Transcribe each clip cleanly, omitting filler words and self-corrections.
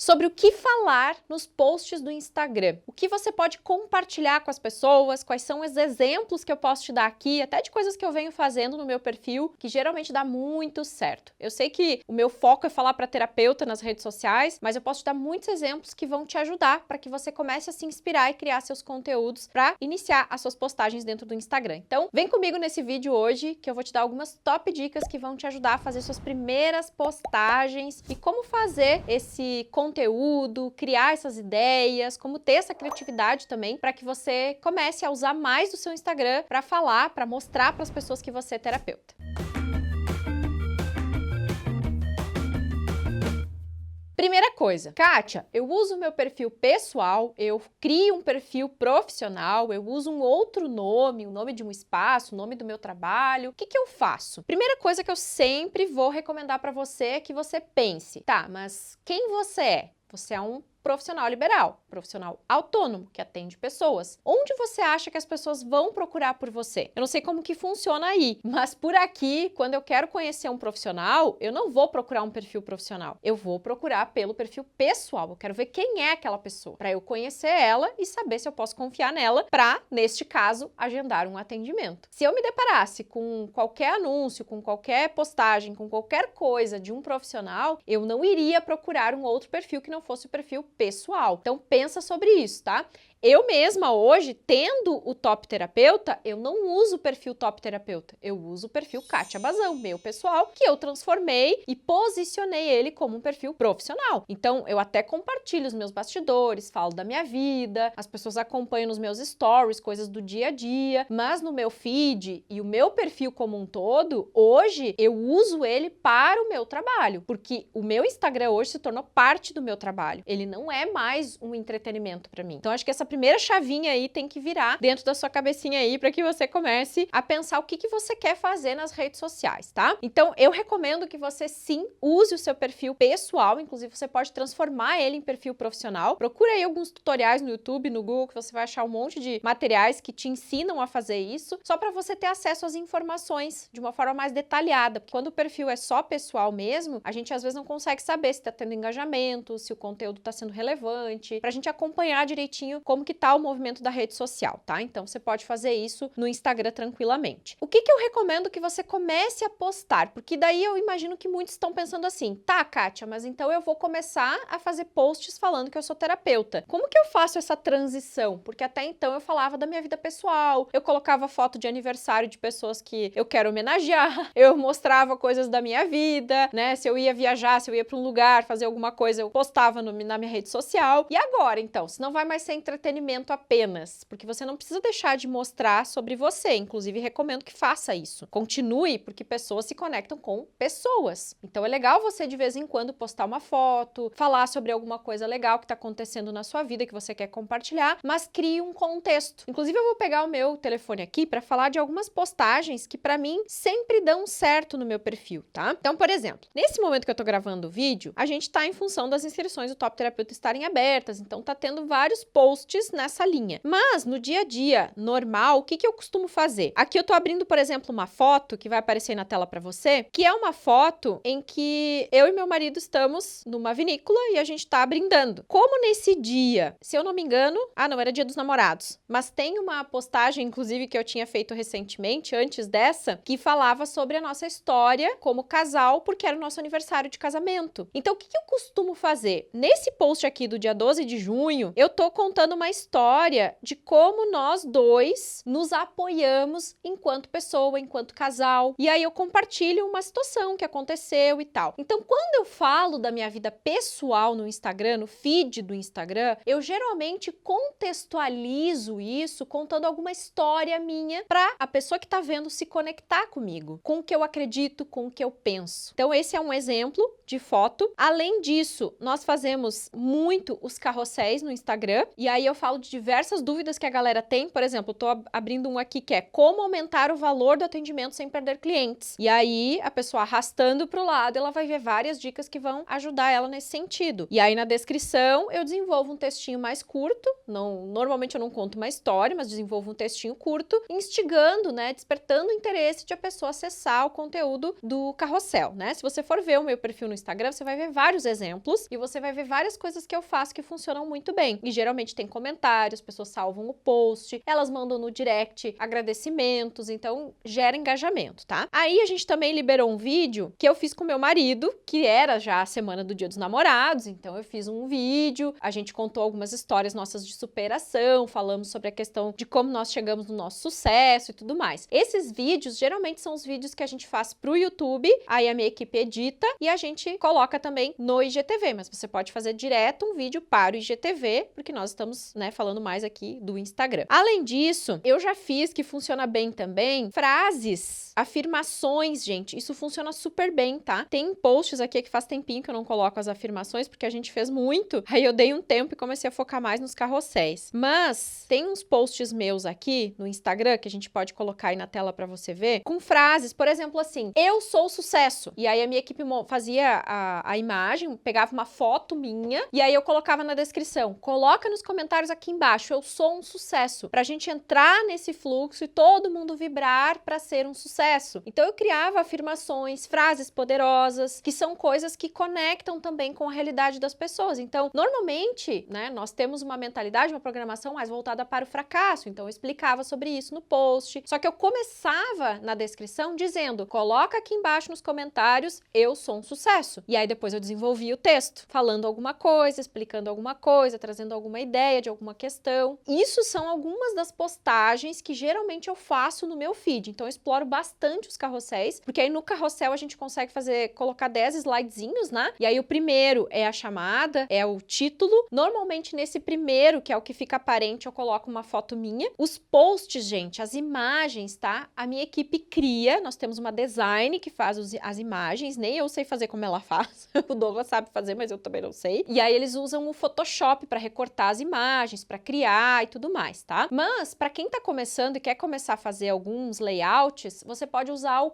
sobre o que falar nos posts do Instagram. O que você pode compartilhar com as pessoas, quais são os exemplos que eu posso te dar aqui, até de coisas que eu venho fazendo no meu perfil, que geralmente dá muito certo. Eu sei que o meu foco é falar para terapeuta nas redes sociais, mas eu posso te dar muitos exemplos que vão te ajudar para que você comece a se inspirar e criar seus conteúdos para iniciar as suas postagens dentro do Instagram. Então, vem comigo nesse vídeo hoje que eu vou te dar algumas top dicas que vão te ajudar a fazer suas primeiras postagens e como fazer esse conteúdo, criar essas ideias, como ter essa criatividade também para que você comece a usar mais do seu Instagram para falar, para mostrar para as pessoas que você é terapeuta. Primeira coisa, Kátia, eu uso o meu perfil pessoal, eu crio um perfil profissional, eu uso um outro nome, o nome de um espaço, o nome do meu trabalho. O que que eu faço? Primeira coisa que eu sempre vou recomendar para você é que você pense, tá, mas quem você é? Você é um profissional liberal, profissional autônomo, que atende pessoas. Onde você acha que as pessoas vão procurar por você? Eu não sei como que funciona aí, mas por aqui, quando eu quero conhecer um profissional, eu não vou procurar um perfil profissional. Eu vou procurar pelo perfil pessoal. Eu quero ver quem é aquela pessoa, para eu conhecer ela e saber se eu posso confiar nela para, neste caso, agendar um atendimento. Se eu me deparasse com qualquer anúncio, com qualquer postagem, com qualquer coisa de um profissional, eu não iria procurar um outro perfil que não fosse o perfil pessoal. Então pensa sobre isso, tá? Eu mesma hoje, tendo o Top Terapeuta, eu não uso o perfil Top Terapeuta, eu uso o perfil Kátia Bazão, meu pessoal, que eu transformei e posicionei ele como um perfil profissional. Então eu até compartilho os meus bastidores, falo da minha vida, as pessoas acompanham nos meus stories, coisas do dia a dia, mas no meu feed e o meu perfil como um todo, hoje eu uso ele para o meu trabalho, porque o meu Instagram hoje se tornou parte do meu trabalho. Ele não é mais um entretenimento para mim. Então acho que essa primeira chavinha aí tem que virar dentro da sua cabecinha aí para que você comece a pensar o que você quer fazer nas redes sociais, tá? Então, eu recomendo que você sim use o seu perfil pessoal, inclusive você pode transformar ele em perfil profissional. Procura aí alguns tutoriais no YouTube, no Google, que você vai achar um monte de materiais que te ensinam a fazer isso, só para você ter acesso às informações de uma forma mais detalhada, porque quando o perfil é só pessoal mesmo, a gente às vezes não consegue saber se está tendo engajamento, se o conteúdo está sendo relevante, para a gente acompanhar direitinho como que tá o movimento da rede social, tá? Então você pode fazer isso no Instagram tranquilamente. O que que eu recomendo que você comece a postar? Porque daí eu imagino que muitos estão pensando assim, tá, Kátia, mas então eu vou começar a fazer posts falando que eu sou terapeuta. Como que eu faço essa transição? Porque até então eu falava da minha vida pessoal, eu colocava foto de aniversário de pessoas que eu quero homenagear, eu mostrava coisas da minha vida, né? Se eu ia viajar, se eu ia para um lugar, fazer alguma coisa, eu postava na minha rede social. E agora, então? Se não vai mais ser entretenimento apenas, porque você não precisa deixar de mostrar sobre você, inclusive recomendo que faça isso. Continue, porque pessoas se conectam com pessoas. Então é legal você de vez em quando postar uma foto, falar sobre alguma coisa legal que está acontecendo na sua vida que você quer compartilhar, mas crie um contexto. Inclusive eu vou pegar o meu telefone aqui para falar de algumas postagens que para mim sempre dão certo no meu perfil, tá? Então, por exemplo, nesse momento que eu tô gravando o vídeo, a gente tá em função das inscrições do Top Terapeuta estarem abertas, então tá tendo vários posts nessa linha. Mas no dia a dia normal, o que que eu costumo fazer? Aqui eu tô abrindo, por exemplo, uma foto que vai aparecer na tela para você, que é uma foto em que eu e meu marido estamos numa vinícola e a gente tá brindando. Como nesse dia, se eu não me engano, não era Dia dos Namorados, mas tem uma postagem, inclusive, que eu tinha feito recentemente, antes dessa, que falava sobre a nossa história como casal, porque era o nosso aniversário de casamento. Então, o que que eu costumo fazer? Nesse post aqui do dia 12 de junho, eu tô contando uma história de como nós dois nos apoiamos enquanto pessoa, enquanto casal. E aí eu compartilho uma situação que aconteceu e tal. Então, quando eu falo da minha vida pessoal no Instagram, no feed do Instagram, eu geralmente contextualizo isso contando alguma história minha para a pessoa que tá vendo se conectar comigo, com o que eu acredito, com o que eu penso. Então, esse é um exemplo de foto. Além disso, nós fazemos muito os carrosséis no Instagram, e aí eu falo de diversas dúvidas que a galera tem. Por exemplo, eu tô abrindo um aqui que é como aumentar o valor do atendimento sem perder clientes. E aí, a pessoa arrastando pro lado, ela vai ver várias dicas que vão ajudar ela nesse sentido. E aí, na descrição, eu desenvolvo um textinho mais curto. Normalmente eu não conto uma história, mas desenvolvo um textinho curto, instigando, né, despertando o interesse de a pessoa acessar o conteúdo do carrossel, né? Se você for ver o meu perfil no Instagram, você vai ver vários exemplos e você vai ver várias coisas que eu faço que funcionam muito bem. E geralmente tem comentários, pessoas salvam o post, elas mandam no direct agradecimentos, então gera engajamento, tá? Aí a gente também liberou um vídeo que eu fiz com meu marido, que era já a semana do Dia dos Namorados, então eu fiz um vídeo, a gente contou algumas histórias nossas de superação, falamos sobre a questão de como nós chegamos no nosso sucesso e tudo mais. Esses vídeos geralmente são os vídeos que a gente faz pro YouTube, aí a minha equipe edita e a gente coloca também no IGTV, mas você pode fazer direto um vídeo para o IGTV, porque nós estamos, né, falando mais aqui do Instagram. Além disso, eu já fiz, que funciona bem também, frases, afirmações, gente, isso funciona super bem, tá? Tem posts aqui que faz tempinho que eu não coloco as afirmações, porque a gente fez muito, aí eu dei um tempo e comecei a focar mais nos carrosséis. Mas tem uns posts meus aqui no Instagram, que a gente pode colocar aí na tela pra você ver, com frases, por exemplo, assim, eu sou sucesso. E aí a minha equipe fazia a imagem, pegava uma foto minha, e aí eu colocava na descrição, coloca nos comentários aqui embaixo, eu sou um sucesso, pra gente entrar nesse fluxo e todo mundo vibrar pra ser um sucesso. Então eu criava afirmações, frases poderosas, que são coisas que conectam também com a realidade das pessoas. Então, normalmente, né, nós temos uma mentalidade, uma programação mais voltada para o fracasso, então eu explicava sobre isso no post, só que eu começava na descrição dizendo, coloca aqui embaixo nos comentários, eu sou um sucesso. E aí depois eu desenvolvia o texto, falando alguma coisa, explicando alguma coisa, trazendo alguma ideia de alguma questão. Isso são algumas das postagens que geralmente eu faço no meu feed, então eu exploro bastante os carrosséis, porque aí no carrossel a gente consegue colocar 10 slidezinhos, né? E aí o primeiro é a chamada, é o título. Normalmente nesse primeiro, que é o que fica aparente, eu coloco uma foto minha. Os posts, gente, as imagens, tá? A minha equipe cria, nós temos uma design que faz as imagens, nem eu sei fazer como ela faz. O Douglas sabe fazer, mas eu também não sei. E aí eles usam o Photoshop para recortar as imagens, para criar e tudo mais, tá? Mas para quem tá começando e quer começar a fazer alguns layouts, você pode usar o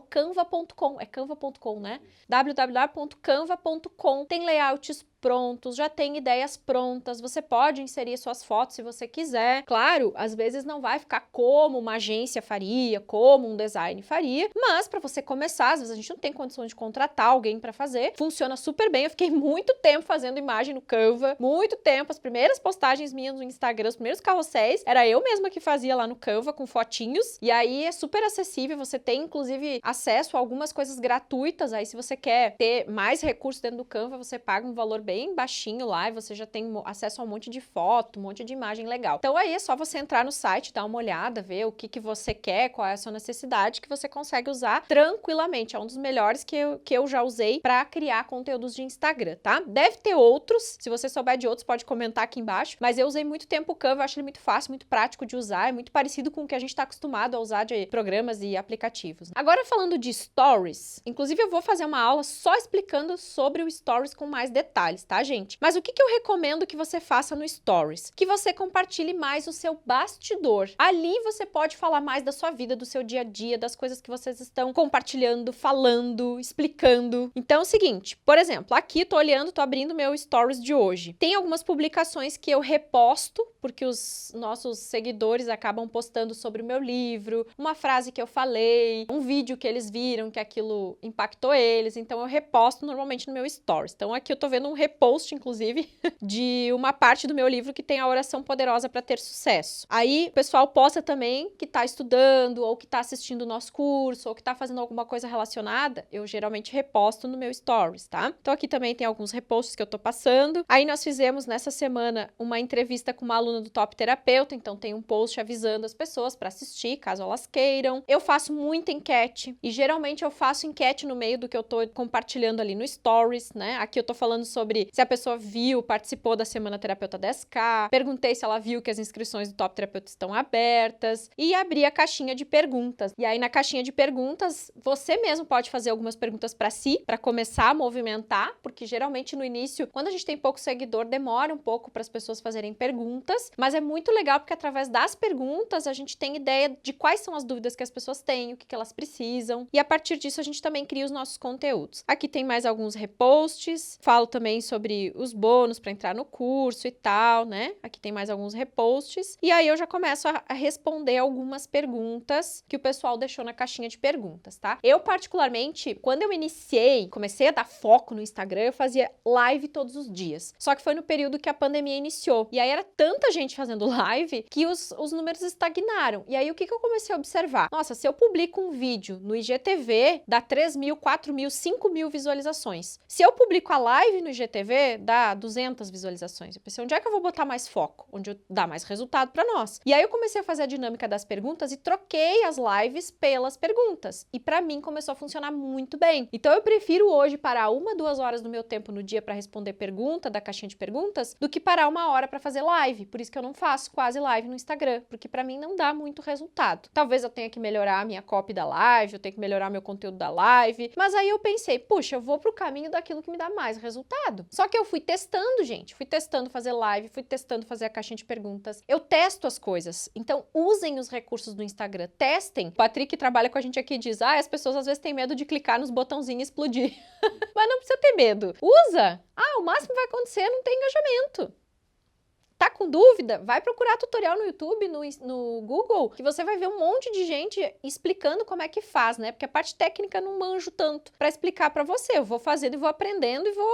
canva.com, é canva.com, né? www.canva.com. Tem layouts prontos, já tem ideias prontas, você pode inserir suas fotos se você quiser. Claro, às vezes não vai ficar como uma agência faria, como um design faria, mas para você começar, às vezes a gente não tem condição de contratar alguém para fazer, funciona super bem. Eu fiquei muito tempo fazendo imagem no Canva, muito tempo, as primeiras postagens minhas no Instagram, os primeiros carrosséis, era eu mesma que fazia lá no Canva com fotinhos, e aí é super acessível, você tem inclusive acesso a algumas coisas gratuitas, aí se você quer ter mais recursos dentro do Canva, você paga um valor bem baixinho lá e você já tem acesso a um monte de foto, um monte de imagem legal. Então aí é só você entrar no site, dar uma olhada, ver o que você quer, qual é a sua necessidade, que você consegue usar tranquilamente. É um dos melhores que eu já usei para criar conteúdos de Instagram, tá? Deve ter outros, se você souber de outros pode comentar aqui embaixo, mas eu usei muito tempo o Canva, eu acho ele muito fácil, muito prático de usar, é muito parecido com o que a gente tá acostumado a usar de programas e aplicativos. Agora falando de Stories, inclusive eu vou fazer uma aula só explicando sobre o Stories com mais detalhes, tá, gente? Mas o que eu recomendo que você faça no Stories? Que você compartilhe mais o seu bastidor. Ali você pode falar mais da sua vida, do seu dia a dia, das coisas que vocês estão compartilhando, falando, explicando. Então é o seguinte, por exemplo, aqui tô olhando, tô abrindo meu Stories de hoje. Tem algumas publicações que eu reposto, porque os nossos seguidores acabam postando sobre o meu livro, uma frase que eu falei, um vídeo que eles viram, que aquilo impactou eles, então eu reposto normalmente no meu Stories. Então aqui eu tô vendo um repost, inclusive, de uma parte do meu livro que tem a oração poderosa para ter sucesso. Aí o pessoal posta também que tá estudando, ou que tá assistindo o nosso curso, ou que tá fazendo alguma coisa relacionada, eu geralmente reposto no meu Stories, tá? Então aqui também tem alguns reposts que eu tô passando. Aí nós fizemos nessa semana uma entrevista com uma aluna do Top Terapeuta, então tem um post avisando as pessoas para assistir, caso elas queiram. Eu faço muita enquete, e geralmente eu faço enquete no meio do que eu tô compartilhando ali no Stories, né? Aqui eu tô falando sobre sobre se a pessoa viu, participou da Semana Terapeuta 10K, perguntei se ela viu que as inscrições do Top Terapeuta estão abertas e abri a caixinha de perguntas. E aí na caixinha de perguntas, você mesmo pode fazer algumas perguntas para si, para começar a movimentar, porque geralmente no início, quando a gente tem pouco seguidor, demora um pouco para as pessoas fazerem perguntas, mas é muito legal porque através das perguntas a gente tem ideia de quais são as dúvidas que as pessoas têm, o que elas precisam, e a partir disso a gente também cria os nossos conteúdos. Aqui tem mais alguns reposts, falo também sobre os bônus para entrar no curso e tal, né? Aqui tem mais alguns reposts, e aí eu já começo a responder algumas perguntas que o pessoal deixou na caixinha de perguntas, tá? Eu, particularmente, quando eu comecei a dar foco no Instagram, eu fazia live todos os dias. Só que foi no período que a pandemia iniciou. E aí era tanta gente fazendo live que os números estagnaram. E aí o que eu comecei a observar? Nossa, se eu publico um vídeo no IGTV, dá 3.000, 4.000, 5.000 visualizações. Se eu publico a live no IGTV, dá 200 visualizações. Eu pensei, onde é que eu vou botar mais foco? Onde dá mais resultado para nós? E aí eu comecei a fazer a dinâmica das perguntas e troquei as lives pelas perguntas. E para mim começou a funcionar muito bem. Então eu prefiro hoje parar 1, 2 horas do meu tempo no dia para responder pergunta da caixinha de perguntas do que parar 1 hora para fazer live. Por isso que eu não faço quase live no Instagram, porque para mim não dá muito resultado. Talvez eu tenha que melhorar a minha copy da live, eu tenho que melhorar meu conteúdo da live, mas aí eu pensei, puxa, eu vou pro caminho daquilo que me dá mais resultado. Só que eu fui testando, gente, fui testando fazer live, fui testando fazer a caixinha de perguntas. Eu testo as coisas. Então usem os recursos do Instagram, testem. O Patrick, que trabalha com a gente aqui, diz, as pessoas às vezes têm medo de clicar nos botãozinhos e explodir. Mas não precisa ter medo. Usa! O máximo que vai acontecer é não ter engajamento. Tá com dúvida? Vai procurar tutorial no YouTube, no Google, que você vai ver um monte de gente explicando como é que faz, né? Porque a parte técnica eu não manjo tanto para explicar para você. Eu vou fazendo e vou aprendendo e vou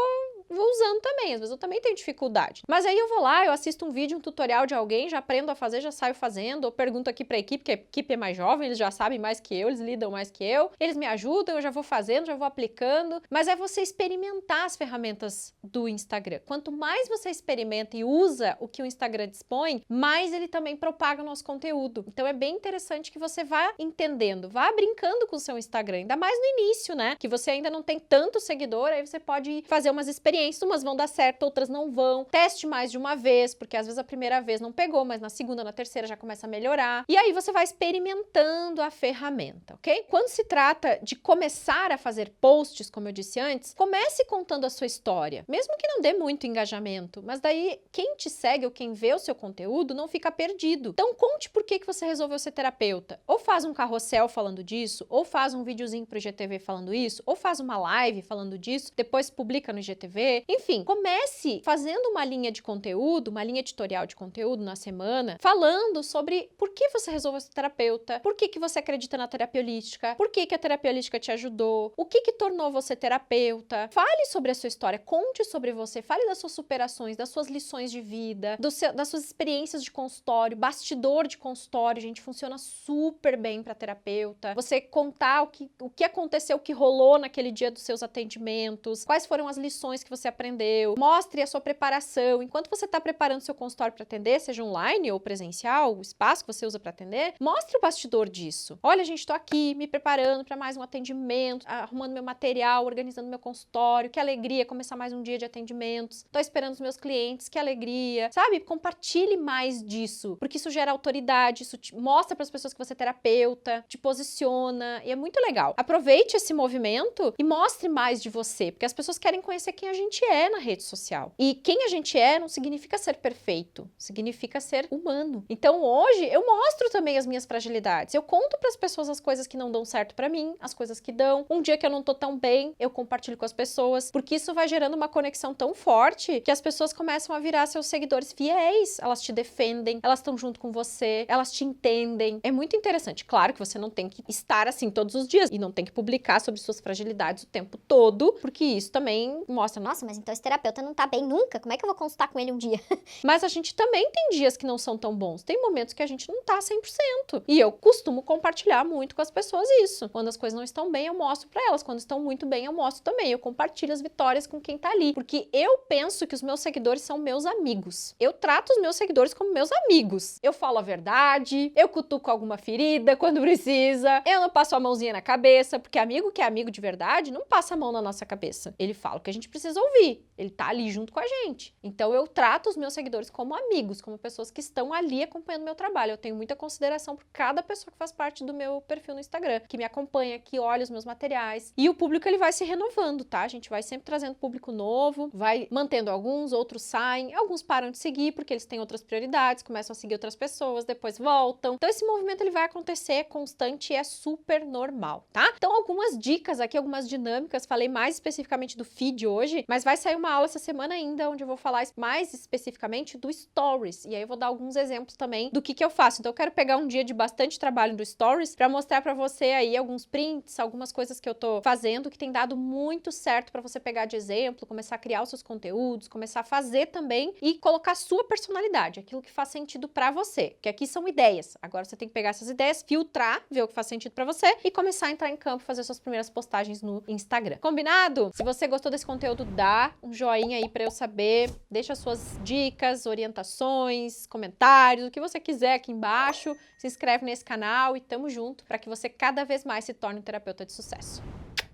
usando também. Às vezes eu também tenho dificuldade. Mas aí eu vou lá, eu assisto um vídeo, um tutorial de alguém, já aprendo a fazer, já saio fazendo, ou pergunto aqui pra equipe, porque a equipe é mais jovem, eles já sabem mais que eu, eles lidam mais que eu, eles me ajudam, eu já vou fazendo, já vou aplicando. Mas é você experimentar as ferramentas do Instagram. Quanto mais você experimenta e usa o que o Instagram dispõe, mais ele também propaga o nosso conteúdo. Então é bem interessante que você vá entendendo, vá brincando com o seu Instagram, ainda mais no início, né? Que você ainda não tem tanto seguidor, aí você pode fazer umas experiências, umas vão dar certo, outras não vão. Teste mais de uma vez, porque às vezes a primeira vez não pegou, mas na segunda, na terceira já começa a melhorar. E aí você vai experimentando a ferramenta, ok? Quando se trata de começar a fazer posts, como eu disse antes, comece contando a sua história, mesmo que não dê muito engajamento, mas daí quem te segue ou quem vê o seu conteúdo não fica perdido. Então conte por que você resolveu ser terapeuta. Ou faz um carrossel falando disso, ou faz um videozinho pro IGTV falando isso, ou faz uma live falando disso, depois publica no IGTV. Enfim, comece fazendo uma linha de conteúdo, uma linha editorial de conteúdo na semana, falando sobre por que você resolveu ser terapeuta, por que você acredita na terapia holística, por que a terapia holística te ajudou, o que tornou você terapeuta. Fale sobre a sua história, conte sobre você, fale das suas superações, das suas lições de vida, das suas experiências de consultório, bastidor de consultório, gente, funciona super bem para terapeuta. Você contar o que aconteceu, o que rolou naquele dia dos seus atendimentos, quais foram as lições que você aprendeu, mostre a sua preparação. Enquanto você está preparando seu consultório para atender, seja online ou presencial, o espaço que você usa para atender, mostre o bastidor disso. Olha, gente, estou aqui me preparando para mais um atendimento, arrumando meu material, organizando meu consultório, que alegria começar mais um dia de atendimentos, estou esperando os meus clientes, que alegria, sabe? Compartilhe mais disso, porque isso gera autoridade, isso mostra para as pessoas que você é terapeuta, te posiciona, e é muito legal. Aproveite esse movimento e mostre mais de você, porque as pessoas querem conhecer quem a gente é na rede social. E quem a gente é não significa ser perfeito, significa ser humano. Então hoje eu mostro também as minhas fragilidades. Eu conto para as pessoas as coisas que não dão certo para mim, as coisas que dão. Um dia que eu não tô tão bem, eu compartilho com as pessoas, porque isso vai gerando uma conexão tão forte que as pessoas começam a virar seus seguidores fiéis. Elas te defendem, elas estão junto com você, elas te entendem. É muito interessante. Claro que você não tem que estar assim todos os dias e não tem que publicar sobre suas fragilidades o tempo todo, porque isso também mostra, nossa, mas então esse terapeuta não tá bem nunca, como é que eu vou consultar com ele um dia? Mas a gente também tem dias que não são tão bons, tem momentos que a gente não tá 100%. E eu costumo compartilhar muito com as pessoas isso. Quando as coisas não estão bem, eu mostro pra elas. Quando estão muito bem, eu mostro também. Eu compartilho as vitórias com quem tá ali. Porque eu penso que os meus seguidores são meus amigos. Eu trato os meus seguidores como meus amigos. Eu falo a verdade, eu cutuco alguma ferida quando precisa, eu não passo a mãozinha na cabeça, porque amigo que é amigo de verdade não passa a mão na nossa cabeça. Ele fala o que a gente precisa ouvir, ele tá ali junto com a gente. Então eu trato os meus seguidores como amigos, como pessoas que estão ali acompanhando o meu trabalho. Eu tenho muita consideração por cada pessoa que faz parte do meu perfil no Instagram, que me acompanha, que olha os meus materiais. E o público ele vai se renovando, tá? A gente vai sempre trazendo público novo, vai mantendo alguns, outros saem, alguns param de seguir porque eles têm outras prioridades, começam a seguir outras pessoas, depois voltam. Então esse movimento ele vai acontecer, é constante e é super normal, tá? Então algumas dicas aqui, algumas dinâmicas, falei mais especificamente do feed hoje, mas vai sair uma aula essa semana ainda, onde eu vou falar mais especificamente do Stories, e aí eu vou dar alguns exemplos também do que eu faço. Então eu quero pegar um dia de bastante trabalho do Stories para mostrar para você aí alguns prints, algumas coisas que eu tô fazendo que tem dado muito certo para você pegar de exemplo, começar a criar os seus conteúdos, começar a fazer também e colocar a sua personalidade, aquilo que faz sentido para você, que aqui são ideias. Agora você tem que pegar essas ideias, filtrar, ver o que faz sentido para você e começar a entrar em campo, fazer suas primeiras postagens no Instagram. Combinado? Se você gostou desse conteúdo, dá um joinha aí para eu saber, deixa suas dicas, orientações, comentários, o que você quiser aqui embaixo, se inscreve nesse canal e tamo junto para que você cada vez mais se torne um terapeuta de sucesso.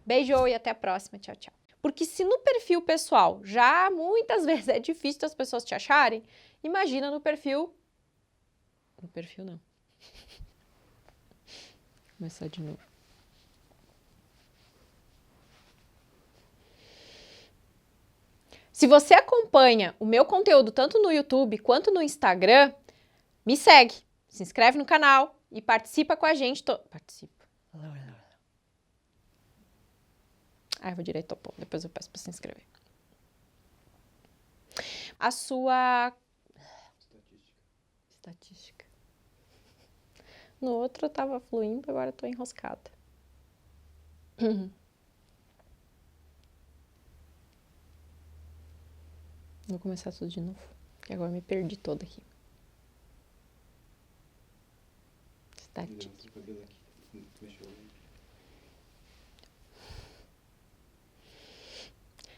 Beijo e até a próxima. Tchau, tchau. Porque se no perfil pessoal já muitas vezes é difícil as pessoas te acharem, imagina no perfil... No perfil não. Vou começar de novo. Se você acompanha o meu conteúdo tanto no YouTube quanto no Instagram, me segue, se inscreve no canal e participa com a gente. Participa. Ah, eu vou direito ao ponto, depois eu peço para se inscrever. A sua... Estatística. No outro eu tava fluindo, agora eu tô enroscada. Vou começar tudo de novo, porque agora eu me perdi toda aqui. Estatística.